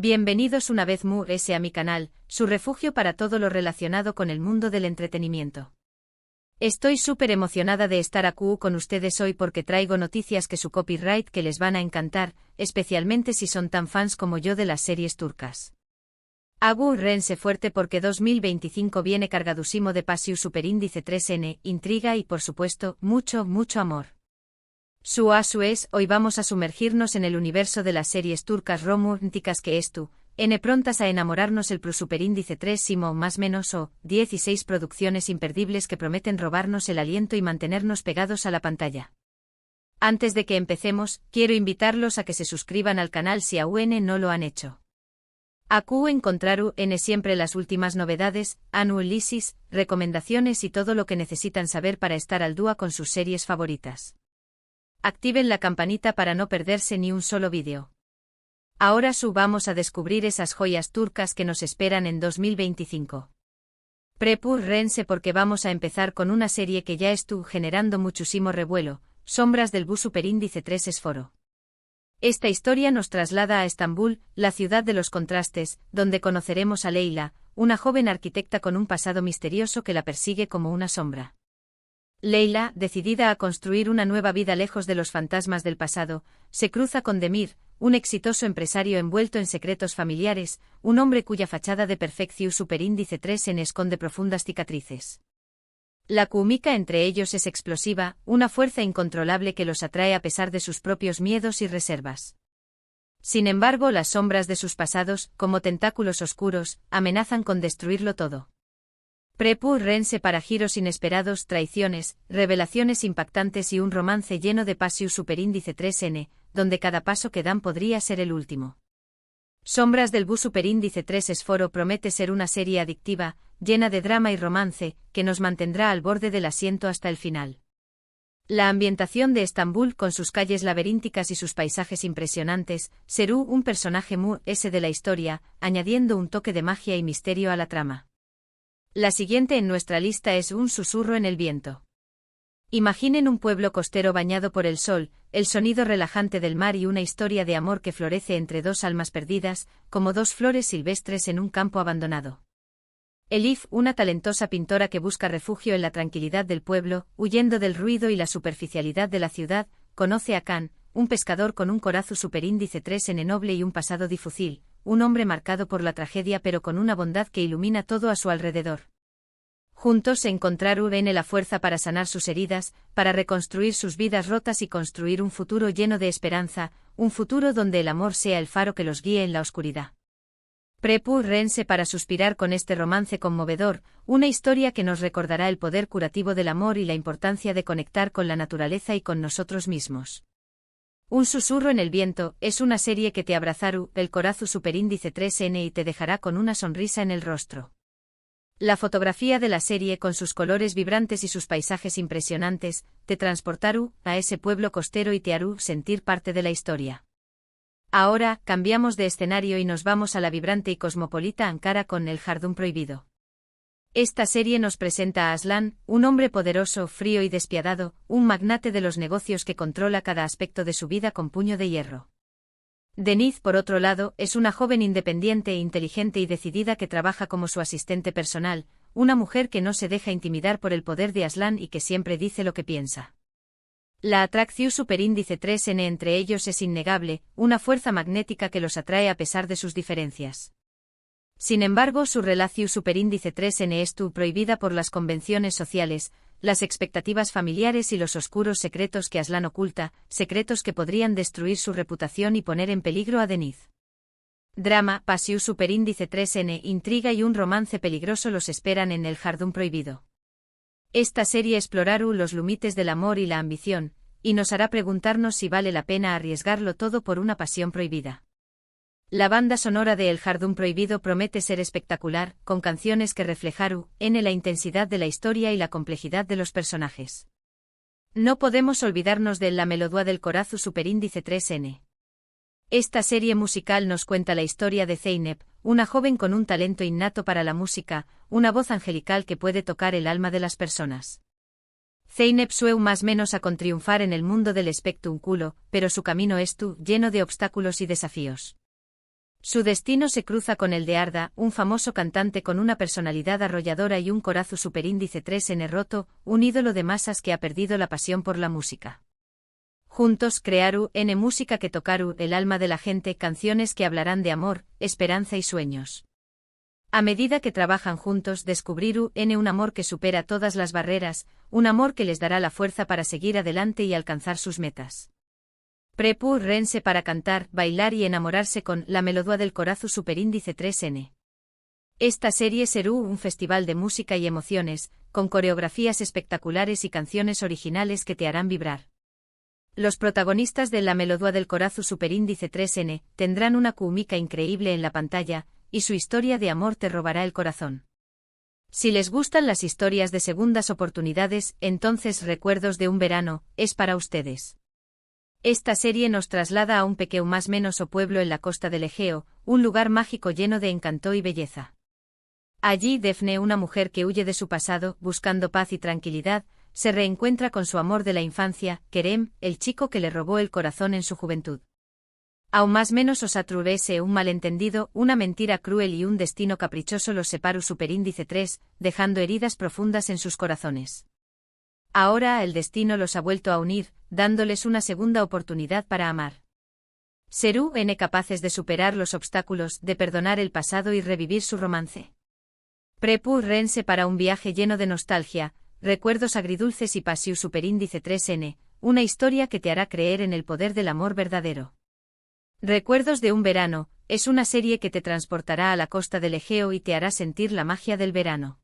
Bienvenidos una vez más a mi canal, su refugio para todo lo relacionado con el mundo del entretenimiento. Estoy súper emocionada de estar aquí con ustedes hoy porque traigo noticias que su copyright que les van a encantar, especialmente si son tan fans como yo de las series turcas. Agárrense fuerte porque 2025 viene cargadísimo de pasión superíndice 3N, intriga y por supuesto, mucho amor. Su es, hoy vamos a sumergirnos en el universo de las series turcas románticas que prontas a enamorarnos el superíndice 3 simo más menos o 16 producciones imperdibles que prometen robarnos el aliento y mantenernos pegados a la pantalla. Antes de que empecemos, quiero invitarlos a que se suscriban al canal si aún no lo han hecho. Aquí encontrarán siempre las últimas novedades, análisis, recomendaciones y todo lo que necesitan saber para estar al día con sus series favoritas. Activen la campanita para no perderse ni un solo vídeo. Ahora vamos a descubrir esas joyas turcas que nos esperan en 2025. Prepárense porque vamos a empezar con una serie que ya estuvo generando muchísimo revuelo, Sombras del superíndice 3 Esforo. Esta historia nos traslada a Estambul, la ciudad de los contrastes, donde conoceremos a Leyla, una joven arquitecta con un pasado misterioso que la persigue como una sombra. Leyla, decidida a construir una nueva vida lejos de los fantasmas del pasado, se cruza con Demir, un exitoso empresario envuelto en secretos familiares, un hombre cuya fachada de perfección superíndice 3 esconde profundas cicatrices. La química entre ellos es explosiva, una fuerza incontrolable que los atrae a pesar de sus propios miedos y reservas. Sin embargo, las sombras de sus pasados, como tentáculos oscuros, amenazan con destruirlo todo. Prepárense para giros inesperados, traiciones, revelaciones impactantes y un romance lleno de pasión superíndice 3N, donde cada paso que dan podría ser el último. Sombras del superíndice 3 Esforo promete ser una serie adictiva, llena de drama y romance, que nos mantendrá al borde del asiento hasta el final. La ambientación de Estambul con sus calles laberínticas y sus paisajes impresionantes, será un personaje de la historia, añadiendo un toque de magia y misterio a la trama. La siguiente en nuestra lista es Un susurro en el viento. Imaginen un pueblo costero bañado por el sol, el sonido relajante del mar y una historia de amor que florece entre dos almas perdidas, como dos flores silvestres en un campo abandonado. Elif, una talentosa pintora que busca refugio en la tranquilidad del pueblo, huyendo del ruido y la superficialidad de la ciudad, conoce a Khan, un pescador con un corazón superíndice 3N noble y un pasado difícil, un hombre marcado por la tragedia pero con una bondad que ilumina todo a su alrededor. Juntos se encontraron la fuerza para sanar sus heridas, para reconstruir sus vidas rotas y construir un futuro lleno de esperanza, un futuro donde el amor sea el faro que los guíe en la oscuridad. Prepárense para suspirar con este romance conmovedor, una historia que nos recordará el poder curativo del amor y la importancia de conectar con la naturaleza y con nosotros mismos. Un susurro en el viento es una serie que te abrazará el corazón superíndice 3N y te dejará con una sonrisa en el rostro. La fotografía de la serie con sus colores vibrantes y sus paisajes impresionantes, te transportará a ese pueblo costero y te hará sentir parte de la historia. Ahora, cambiamos de escenario y nos vamos a la vibrante y cosmopolita Ankara con El Jardín Prohibido. Esta serie nos presenta a Aslan, un hombre poderoso, frío y despiadado, un magnate de los negocios que controla cada aspecto de su vida con puño de hierro. Deniz, por otro lado, es una joven independiente, inteligente y decidida que trabaja como su asistente personal, una mujer que no se deja intimidar por el poder de Aslan y que siempre dice lo que piensa. La atracción superíndice 3N entre ellos es innegable, una fuerza magnética que los atrae a pesar de sus diferencias. Sin embargo, su relación superíndice 3N es prohibida por las convenciones sociales, las expectativas familiares y los oscuros secretos que Aslan oculta, secretos que podrían destruir su reputación y poner en peligro a Deniz. Drama, pasión superíndice 3N, intriga y un romance peligroso los esperan en El Jardín Prohibido. Esta serie explorará los límites del amor y la ambición, y nos hará preguntarnos si vale la pena arriesgarlo todo por una pasión prohibida. La banda sonora de El Jardín Prohibido promete ser espectacular, con canciones que reflejarán la intensidad de la historia y la complejidad de los personajes. No podemos olvidarnos de La melodía del corazón superíndice 3N. Esta serie musical nos cuenta la historia de Zeynep, una joven con un talento innato para la música, una voz angelical que puede tocar el alma de las personas. Zeynep sueña más menos a con triunfar en el mundo del espectáculo, pero su camino es lleno de obstáculos y desafíos. Su destino se cruza con el de Arda, un famoso cantante con una personalidad arrolladora y un corazón superíndice 3N roto, un ídolo de masas que ha perdido la pasión por la música. Juntos crearu N música que tocaru el alma de la gente, canciones que hablarán de amor, esperanza y sueños. A medida que trabajan juntos descubriru N un amor que supera todas las barreras, un amor que les dará la fuerza para seguir adelante y alcanzar sus metas. Prepu rense para cantar, bailar y enamorarse con la melodía del corazón superíndice 3N. Esta serie será un festival de música y emociones, con coreografías espectaculares y canciones originales que te harán vibrar. Los protagonistas de la melodía del corazón superíndice 3N tendrán una química increíble en la pantalla, y su historia de amor te robará el corazón. Si les gustan las historias de segundas oportunidades, entonces Recuerdos de un verano es para ustedes. Esta serie nos traslada a un pequeño más menos o pueblo en la costa del Egeo, un lugar mágico lleno de encanto y belleza. Allí Defne, una mujer que huye de su pasado, buscando paz y tranquilidad, se reencuentra con su amor de la infancia, Kerem, el chico que le robó el corazón en su juventud. Aún más menos os atrurese un malentendido, una mentira cruel y un destino caprichoso los separu superíndice 3, dejando heridas profundas en sus corazones. Ahora el destino los ha vuelto a unir, dándoles una segunda oportunidad para amar. ¿Serú N capaces de superar los obstáculos, de perdonar el pasado y revivir su romance? Prepu rense para un viaje lleno de nostalgia, recuerdos agridulces y pasiu superíndice 3N, una historia que te hará creer en el poder del amor verdadero. Recuerdos de un verano, es una serie que te transportará a la costa del Egeo y te hará sentir la magia del verano.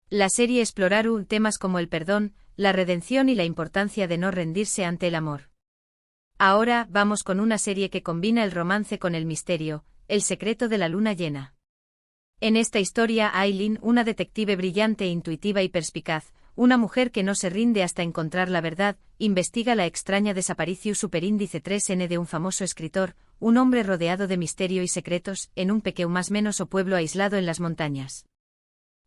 La serie explorará temas como el perdón, la redención y la importancia de no rendirse ante el amor. Ahora vamos con una serie que combina el romance con el misterio, El secreto de la luna llena. En esta historia Aileen, una detective brillante, intuitiva y perspicaz, una mujer que no se rinde hasta encontrar la verdad, investiga la extraña desaparición superíndice 3N de un famoso escritor, un hombre rodeado de misterio y secretos, en un pequeño más menos o pueblo aislado en las montañas.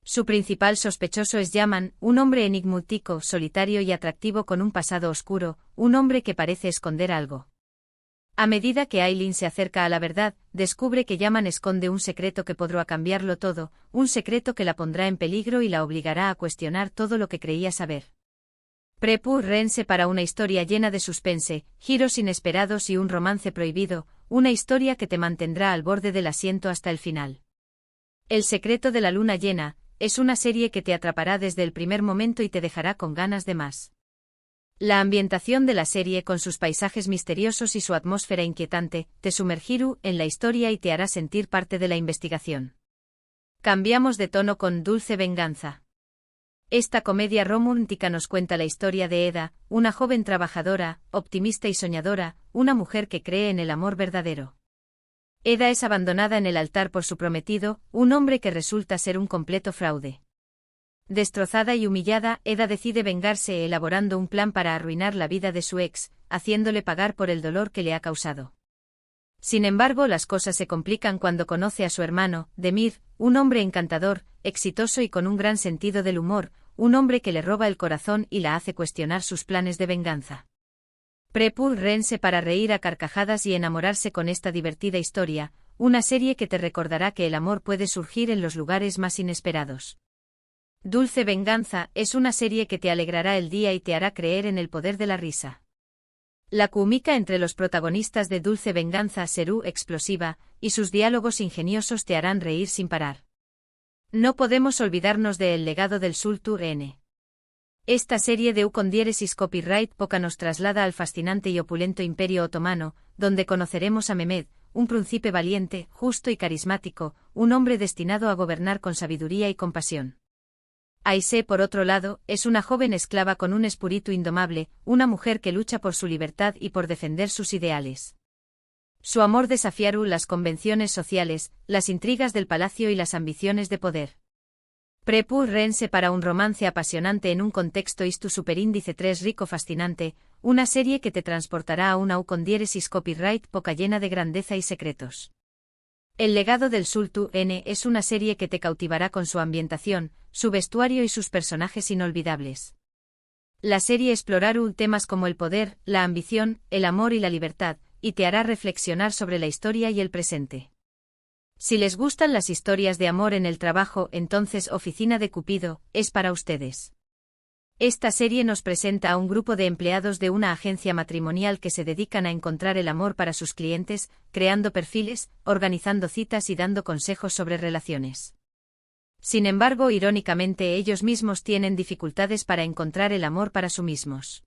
Su principal sospechoso es Yaman, un hombre enigmático, solitario y atractivo con un pasado oscuro, un hombre que parece esconder algo. A medida que Aileen se acerca a la verdad, descubre que Yaman esconde un secreto que podrá cambiarlo todo, un secreto que la pondrá en peligro y la obligará a cuestionar todo lo que creía saber. Prepu rense para una historia llena de suspense, giros inesperados y un romance prohibido, una historia que te mantendrá al borde del asiento hasta el final. El secreto de la luna llena es una serie que te atrapará desde el primer momento y te dejará con ganas de más. La ambientación de la serie, con sus paisajes misteriosos y su atmósfera inquietante, te sumergirá en la historia y te hará sentir parte de la investigación. Cambiamos de tono con Dulce Venganza. Esta comedia romántica nos cuenta la historia de Eda, una joven trabajadora, optimista y soñadora, una mujer que cree en el amor verdadero. Eda es abandonada en el altar por su prometido, un hombre que resulta ser un completo fraude. Destrozada y humillada, Eda decide vengarse elaborando un plan para arruinar la vida de su ex, haciéndole pagar por el dolor que le ha causado. Sin embargo, las cosas se complican cuando conoce a su hermano, Demir, un hombre encantador, exitoso y con un gran sentido del humor, un hombre que le roba el corazón y la hace cuestionar sus planes de venganza. Prepu rense para reír a carcajadas y enamorarse con esta divertida historia, una serie que te recordará que el amor puede surgir en los lugares más inesperados. Dulce Venganza es una serie que te alegrará el día y te hará creer en el poder de la risa. La química entre los protagonistas de Dulce Venganza será explosiva, y sus diálogos ingeniosos te harán reír sin parar. No podemos olvidarnos de El legado del Sultán N. Esta serie de con diéresis copyright poca nos traslada al fascinante y opulento Imperio Otomano, donde conoceremos a Mehmed, un príncipe valiente, justo y carismático, un hombre destinado a gobernar con sabiduría y compasión. Aisé, por otro lado, es una joven esclava con un espíritu indomable, una mujer que lucha por su libertad y por defender sus ideales. Su amor desafiará las convenciones sociales, las intrigas del palacio y las ambiciones de poder. Prepu rense para un romance apasionante en un contexto istu superíndice 3 rico fascinante, una serie que te transportará a una con diéresis copyright poca llena de grandeza y secretos. El legado del Sultán N es una serie que te cautivará con su ambientación, su vestuario y sus personajes inolvidables. La serie explorará temas como el poder, la ambición, el amor y la libertad, y te hará reflexionar sobre la historia y el presente. Si les gustan las historias de amor en el trabajo, entonces Oficina de Cupido es para ustedes. Esta serie nos presenta a un grupo de empleados de una agencia matrimonial que se dedican a encontrar el amor para sus clientes, creando perfiles, organizando citas y dando consejos sobre relaciones. Sin embargo, irónicamente, ellos mismos tienen dificultades para encontrar el amor para sí mismos.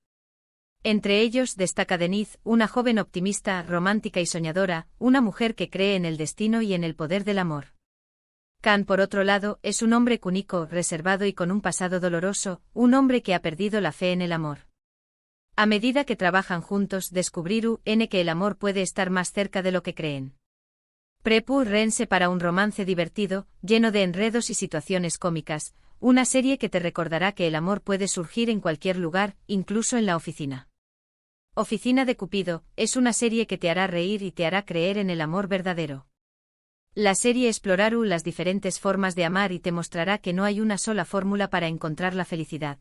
Entre ellos destaca Denise, una joven optimista, romántica y soñadora, una mujer que cree en el destino y en el poder del amor. Khan, por otro lado, es un hombre cúnico, reservado y con un pasado doloroso, un hombre que ha perdido la fe en el amor. A medida que trabajan juntos, descubrirán que el amor puede estar más cerca de lo que creen. Prepárense para un romance divertido, lleno de enredos y situaciones cómicas, una serie que te recordará que el amor puede surgir en cualquier lugar, incluso en la oficina. Oficina de Cupido es una serie que te hará reír y te hará creer en el amor verdadero. La serie explorará las diferentes formas de amar y te mostrará que no hay una sola fórmula para encontrar la felicidad.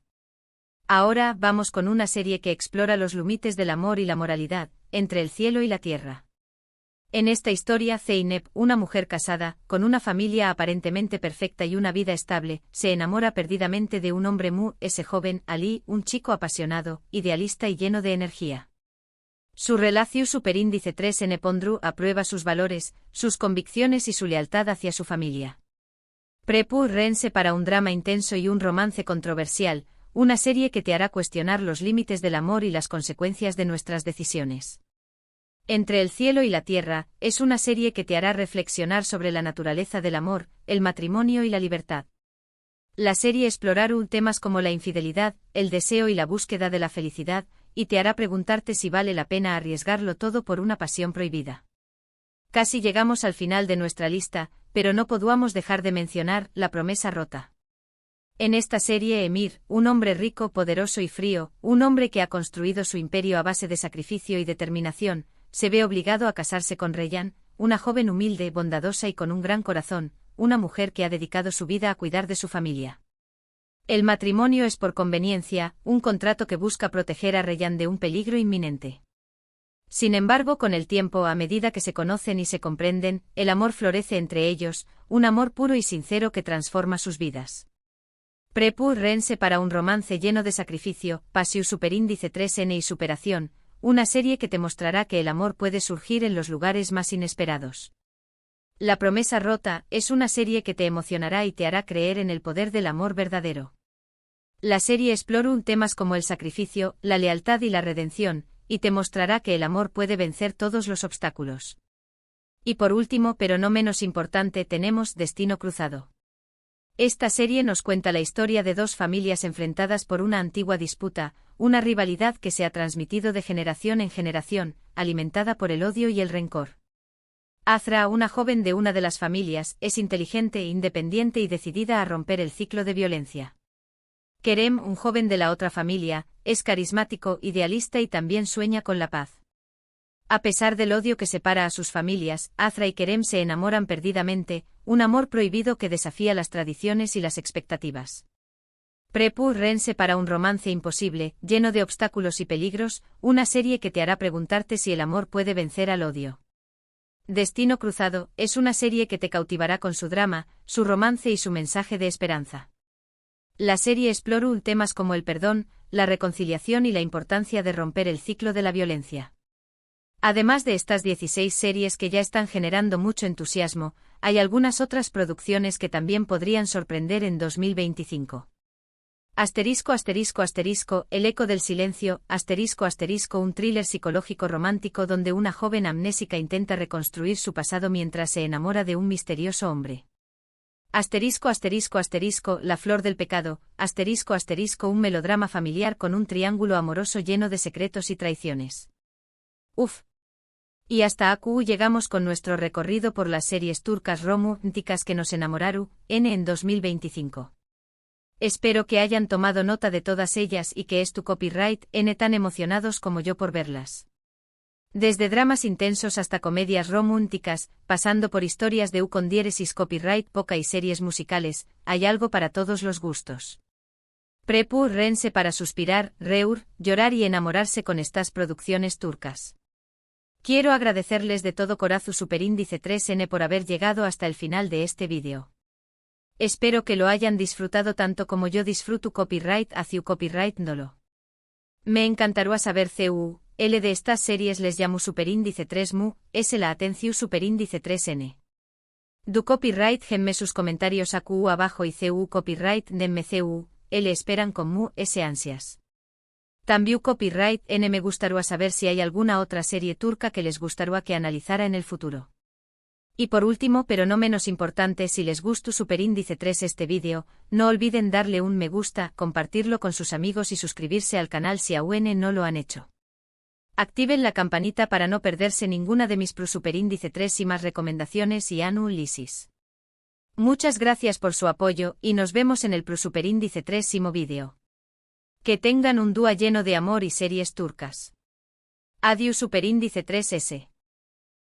Ahora vamos con una serie que explora los límites del amor y la moralidad, entre el cielo y la tierra. En esta historia, Zeynep, una mujer casada, con una familia aparentemente perfecta y una vida estable, se enamora perdidamente de un hombre ese joven, Ali, un chico apasionado, idealista y lleno de energía. Su relación superíndice 3N pondrá a prueba sus valores, sus convicciones y su lealtad hacia su familia. Prepárense para un drama intenso y un romance controversial, una serie que te hará cuestionar los límites del amor y las consecuencias de nuestras decisiones. Entre el cielo y la tierra, es una serie que te hará reflexionar sobre la naturaleza del amor, el matrimonio y la libertad. La serie explorará temas como la infidelidad, el deseo y la búsqueda de la felicidad, y te hará preguntarte si vale la pena arriesgarlo todo por una pasión prohibida. Casi llegamos al final de nuestra lista, pero no podemos dejar de mencionar La promesa rota. En esta serie Emir, un hombre rico, poderoso y frío, un hombre que ha construido su imperio a base de sacrificio y determinación, se ve obligado a casarse con Reyhan, una joven humilde, bondadosa y con un gran corazón, una mujer que ha dedicado su vida a cuidar de su familia. El matrimonio es por conveniencia, un contrato que busca proteger a Reyhan de un peligro inminente. Sin embargo, con el tiempo, a medida que se conocen y se comprenden, el amor florece entre ellos, un amor puro y sincero que transforma sus vidas. Prepárense para un romance lleno de sacrificio, pasión superíndice 3N y superación, una serie que te mostrará que el amor puede surgir en los lugares más inesperados. La promesa rota es una serie que te emocionará y te hará creer en el poder del amor verdadero. La serie explora temas como el sacrificio, la lealtad y la redención, y te mostrará que el amor puede vencer todos los obstáculos. Y por último, pero no menos importante, tenemos Destino Cruzado. Esta serie nos cuenta la historia de dos familias enfrentadas por una antigua disputa, una rivalidad que se ha transmitido de generación en generación, alimentada por el odio y el rencor. Azra, una joven de una de las familias, es inteligente, independiente y decidida a romper el ciclo de violencia. Kerem, un joven de la otra familia, es carismático, idealista y también sueña con la paz. A pesar del odio que separa a sus familias, Azra y Kerem se enamoran perdidamente, un amor prohibido que desafía las tradiciones y las expectativas. Prepárense para un romance imposible, lleno de obstáculos y peligros, una serie que te hará preguntarte si el amor puede vencer al odio. Destino Cruzado es una serie que te cautivará con su drama, su romance y su mensaje de esperanza. La serie explora temas como el perdón, la reconciliación y la importancia de romper el ciclo de la violencia. Además de estas 16 series que ya están generando mucho entusiasmo, hay algunas otras producciones que también podrían sorprender en 2025. El eco del silencio, un thriller psicológico romántico donde una joven amnésica intenta reconstruir su pasado mientras se enamora de un misterioso hombre. La flor del pecado, un melodrama familiar con un triángulo amoroso lleno de secretos y traiciones. Uf. Y hasta aquí llegamos con nuestro recorrido por las series turcas románticas que nos enamoraron en 2025. Espero que hayan tomado nota de todas ellas y que tu copyright tan emocionados como yo por verlas. Desde dramas intensos hasta comedias románticas, pasando por historias de con diéresis copyright poca y series musicales, hay algo para todos los gustos. Prepárense para suspirar, reír, llorar y enamorarse con estas producciones turcas. Quiero agradecerles de todo corazón Superíndice 3N por haber llegado hasta el final de este vídeo. Espero que lo hayan disfrutado tanto como yo disfruto copyright hacia copyright dolo. Me encantará saber L de estas series les llamo Superíndice 3 mu, es la atención Superíndice 3N. Du copyright genme sus comentarios abajo y copyright denme L esperan con mu s ansias. También copyright N me gustaría saber si hay alguna otra serie turca que les gustaría que analizara en el futuro. Y por último pero no menos importante, si les gustó Superíndice 3 este vídeo, no olviden darle un me gusta, compartirlo con sus amigos y suscribirse al canal si aún no lo han hecho. Activen la campanita para no perderse ninguna de mis Superíndice 3 y más recomendaciones y análisis. Muchas gracias por su apoyo y nos vemos en el Superíndice 3 vídeo. Que tengan un día lleno de amor y series turcas. Adiós Superíndice 3S.